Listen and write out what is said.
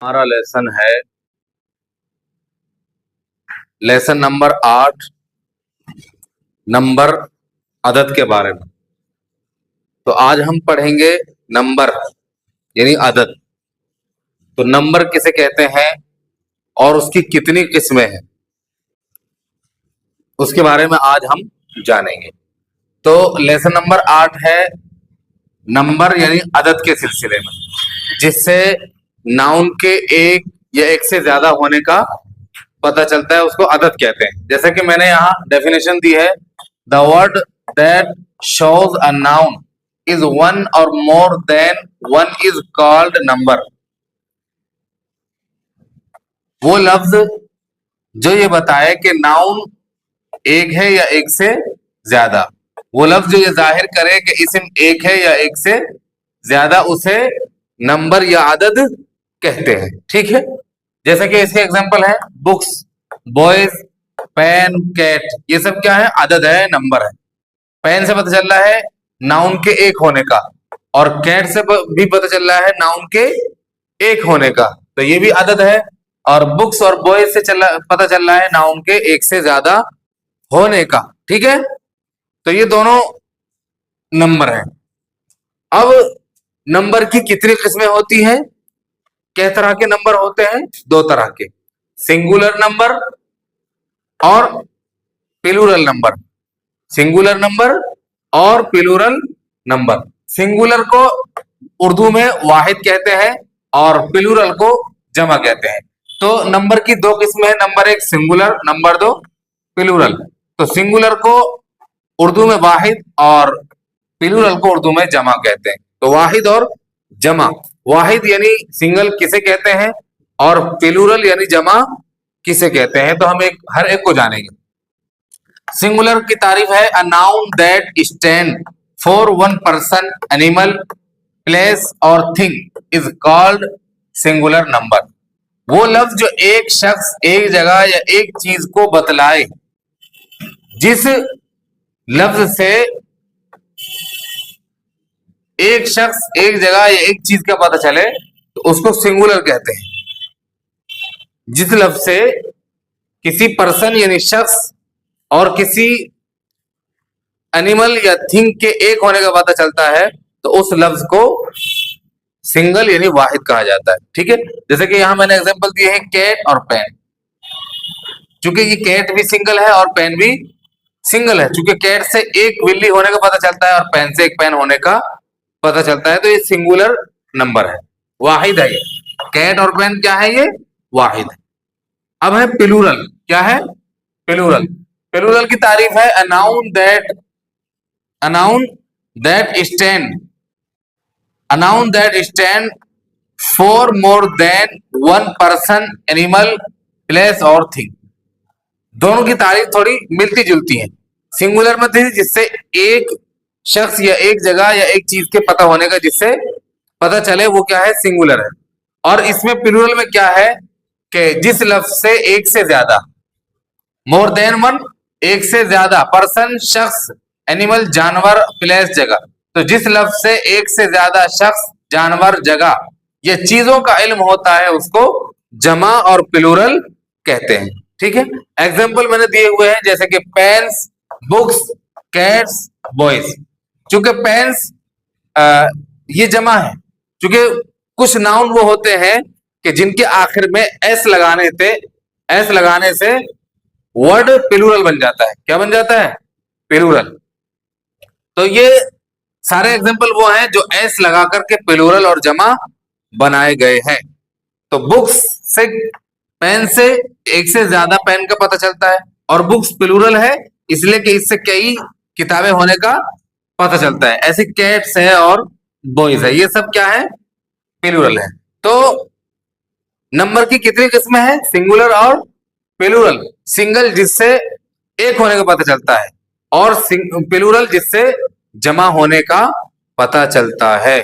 हमारा लेसन है lesson number 8 number अदद के बारे में। तो आज हम पढ़ेंगे नंबर यानी अदद। तो नंबर किसे कहते हैं और उसकी कितनी किस्में हैं उसके बारे में आज हम जानेंगे। तो लेसन नंबर 8 है नंबर यानी अदद के सिलसिले में, जिससे नाउन के एक या एक से ज्यादा होने का पता चलता है, उसको अदद कहते हैं। जैसे कि मैंने यहाँ डेफिनेशन दी है, the word that shows a noun is one और more than one is called number. वो लफ्ज जो ये बताए कि नाउन एक है या एक से ज्यादा, वो लफ्ज जो ये जाहिर करे कि इसम एक है या एक से ज्यादा, उसे नंबर या अदद कहते हैं। ठीक है, जैसे कि इसके एग्जांपल है बुक्स, बॉयज, पेन, कैट। ये सब क्या है? अदद है, नंबर है। पेन से पता चल रहा है नाउन के एक होने का, और कैट से भी पता चल रहा है नाउन के एक होने का, तो ये भी अदद है। और बुक्स और बॉयज से पता चल रहा है नाउन के एक से ज्यादा होने का। ठीक है, तो ये दोनों नंबर हैं। अब नंबर की कितनी किस्में होती हैं? किस तरह के नंबर होते हैं? दो तरह के, सिंगुलर नंबर और प्लूरल नंबर। सिंगुलर नंबर और प्लूरल नंबर। सिंगुलर को उर्दू में वाहिद कहते हैं और प्लूरल को जमा कहते हैं। तो नंबर की दो किस्में हैं, नंबर एक सिंगुलर, नंबर दो प्लूरल। तो सिंगुलर को उर्दू में वाहिद और प्लूरल को उर्दू में जमा कहते हैं। तो वाहिद और जमा, वाहिद यानी सिंगल किसे कहते हैं और प्लूरल यानी जमा किसे कहते हैं, तो हम हर एक को जानेंगे। सिंगुलर की तारीफ है, a noun that stand for one person, animal, place और thing is called singular number. वो लफ्ज जो एक शख्स, एक जगह या एक चीज को बतलाए, जिस लफ्ज से एक शख्स, एक जगह या एक चीज का पता चले, तो उसको सिंगुलर कहते हैं। जिस लफ्ज से किसी पर्सन यानी शख्स और किसी एनिमल या थिंग के एक होने का पता चलता है, तो उस लफ्ज को सिंगल यानी वाहिद कहा जाता है। ठीक है, जैसे कि यहां मैंने एग्जांपल दिए हैं कैट और पेन। चूंकि ये कैट भी सिंगल है और पेन भी सिंगल है, चूंकि कैट से एक बिल्ली होने का पता चलता है और पेन से एक पेन होने का पता चलता है, तो ये सिंगुलर नंबर है, वाहिद है। ये कैट और पेन क्या है? ये वाहिद है। अब है प्लूरल। क्या है? प्लूरल। प्लूरल की तारीफ है, a noun that stand for more than one person, animal, place और थिंग। दोनों की तारीफ थोड़ी मिलती जुलती है। सिंगुलर में थी जिससे एक शख्स या एक जगह या एक चीज के पता होने का, जिससे पता चले, वो क्या है? सिंगुलर है। और इसमें प्लूरल में क्या है कि जिस लफ्ज से एक से ज्यादा, मोर देन वन, एक से ज्यादा, पर्सन शख्स, एनिमल जानवर, प्लेस जगह। तो जिस लफ्ज से एक से ज्यादा शख्स, जानवर, जगह ये चीजों का इल्म होता है, उसको जमा और प्लूरल कहते हैं। ठीक है, एग्जाम्पल मैंने दिए हुए हैं, जैसे कि पेन्स, बुक्स, कैट्स, बॉयज। चूंकि पेन्स ये जमा है, चूंकि कुछ नाउन वो होते हैं कि जिनके आखिर में एस लगाने से वर्ड प्लूरल बन जाता है। क्या बन जाता है? प्लूरल। तो ये सारे एग्जांपल वो हैं जो एस लगा करके प्लूरल और जमा बनाए गए हैं। तो बुक्स से, पेन से एक से ज्यादा पेन का पता चलता है, और बुक्स प्लूरल है इसलिए कि इससे कई किताबें होने का पता चलता है। ऐसे कैट्स है और बॉयज है, ये सब क्या है? प्लूरल है। तो नंबर की कितनी किस्में हैं? सिंगुलर और प्लूरल। सिंगल जिससे एक होने का पता चलता है, और प्लूरल जिससे जमा होने का पता चलता है।